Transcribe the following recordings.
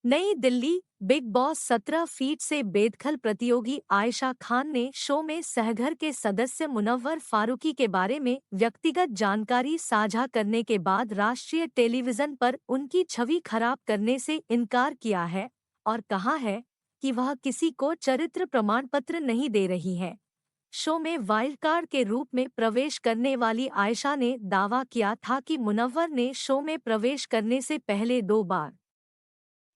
नई Delhi. Big boss 17 feet से बेदखल प्रतियोगी आयशा खान ने शो में सहघर के सदस्य मुनव्वर फारूकी के बारे में व्यक्तिगत जानकारी साझा करने के बाद राष्ट्रीय टेलीविजन पर उनकी छवि खराब करने से इनकार किया है और कहा है कि वह किसी को चरित्र प्रमाण पत्र नहीं दे रही है। शो में वाइल्ड कार्ड के रूप में प्रवेश करने वाली आयशा ने दावा किया था कि मुनव्वर ने शो में प्रवेश करने से पहले 2 बार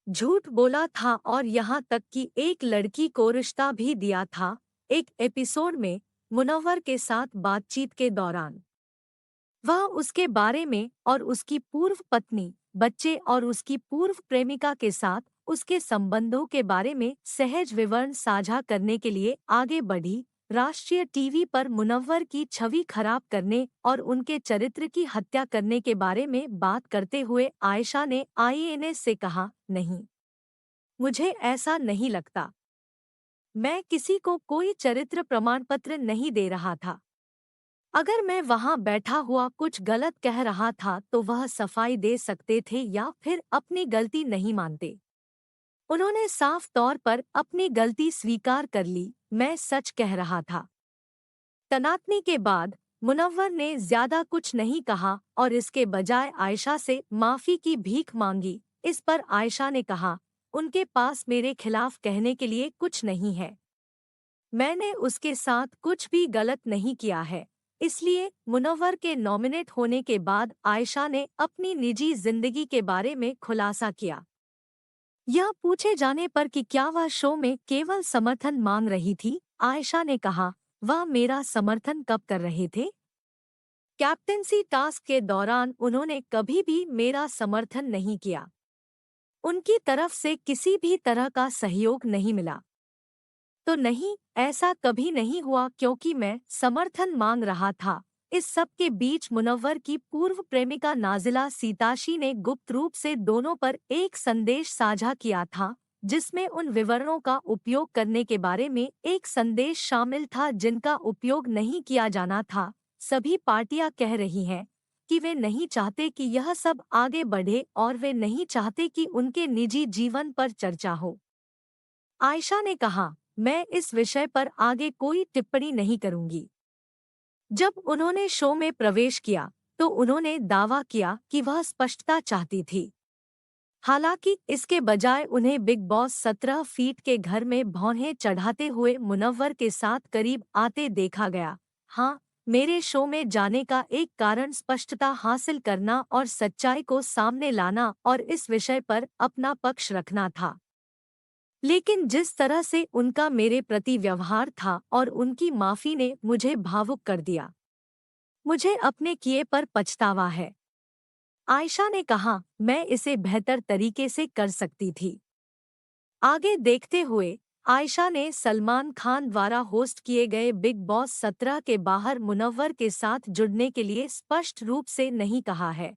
झूठ बोला था और यहाँ तक कि एक लड़की को रिश्ता भी दिया था। एक एपिसोड में मुनव्वर के साथ बातचीत के दौरान वह उसके बारे में और उसकी पूर्व पत्नी, बच्चे और उसकी पूर्व प्रेमिका के साथ उसके संबंधों के बारे में सहज विवरण साझा करने के लिए आगे बढ़ी। राष्ट्रीय टीवी पर मुनव्वर की छवि खराब करने और उनके चरित्र की हत्या करने के बारे में बात करते हुए आयशा ने आईएनएस से कहा, नहीं, मुझे ऐसा नहीं लगता। मैं किसी को कोई चरित्र प्रमाण पत्र नहीं दे रहा था। अगर मैं वहां बैठा हुआ कुछ गलत कह रहा था तो वह सफाई दे सकते थे या फिर अपनी गलती नहीं मानते। उन्होंने साफ तौर पर अपनी गलती स्वीकार कर ली, मैं सच कह रहा था। तनातनी के बाद मुनव्वर ने ज्यादा कुछ नहीं कहा और इसके बजाय आयशा से माफी की भीख मांगी। इस पर आयशा ने कहा, उनके पास मेरे खिलाफ कहने के लिए कुछ नहीं है। मैंने उसके साथ कुछ भी गलत नहीं किया है। इसलिए मुनव्वर के नॉमिनेट होने के बाद आयशा ने अपनी निजी जिंदगी के बारे में खुलासा किया। यह पूछे जाने पर कि क्या वह शो में केवल समर्थन मांग रही थी, आयशा ने कहा, वह मेरा समर्थन कब कर रहे थे? कैप्टेंसी टास्क के दौरान उन्होंने कभी भी मेरा समर्थन नहीं किया। उनकी तरफ से किसी भी तरह का सहयोग नहीं मिला। तो नहीं, ऐसा कभी नहीं हुआ क्योंकि मैं समर्थन मांग रहा था। इस सब के बीच मुनव्वर की पूर्व प्रेमिका नाजिला सीताशी ने गुप्त रूप से दोनों पर एक संदेश साझा किया था, जिसमें उन विवरणों का उपयोग करने के बारे में एक संदेश शामिल था जिनका उपयोग नहीं किया जाना था। सभी पार्टियां कह रही हैं कि वे नहीं चाहते कि यह सब आगे बढ़े और वे नहीं चाहते कि उनके निजी जीवन पर चर्चा हो। आयशा ने कहा, मैं इस विषय पर आगे कोई टिप्पणी नहीं करूंगी। जब उन्होंने शो में प्रवेश किया तो उन्होंने दावा किया कि वह स्पष्टता चाहती थी। हालांकि इसके बजाय उन्हें बिग बॉस 17 फीट के घर में भौहें चढ़ाते हुए मुनव्वर के साथ करीब आते देखा गया। हाँ, मेरे शो में जाने का एक कारण स्पष्टता हासिल करना और सच्चाई को सामने लाना और इस विषय पर अपना पक्ष रखना था। लेकिन जिस तरह से उनका मेरे प्रति व्यवहार था और उनकी माफी ने मुझे भावुक कर दिया। मुझे अपने किए पर पछतावा है। आयशा ने कहा, मैं इसे बेहतर तरीके से कर सकती थी। आगे देखते हुए आयशा ने सलमान खान द्वारा होस्ट किए गए बिग बॉस 17 के बाहर मुनव्वर के साथ जुड़ने के लिए स्पष्ट रूप से नहीं कहा है।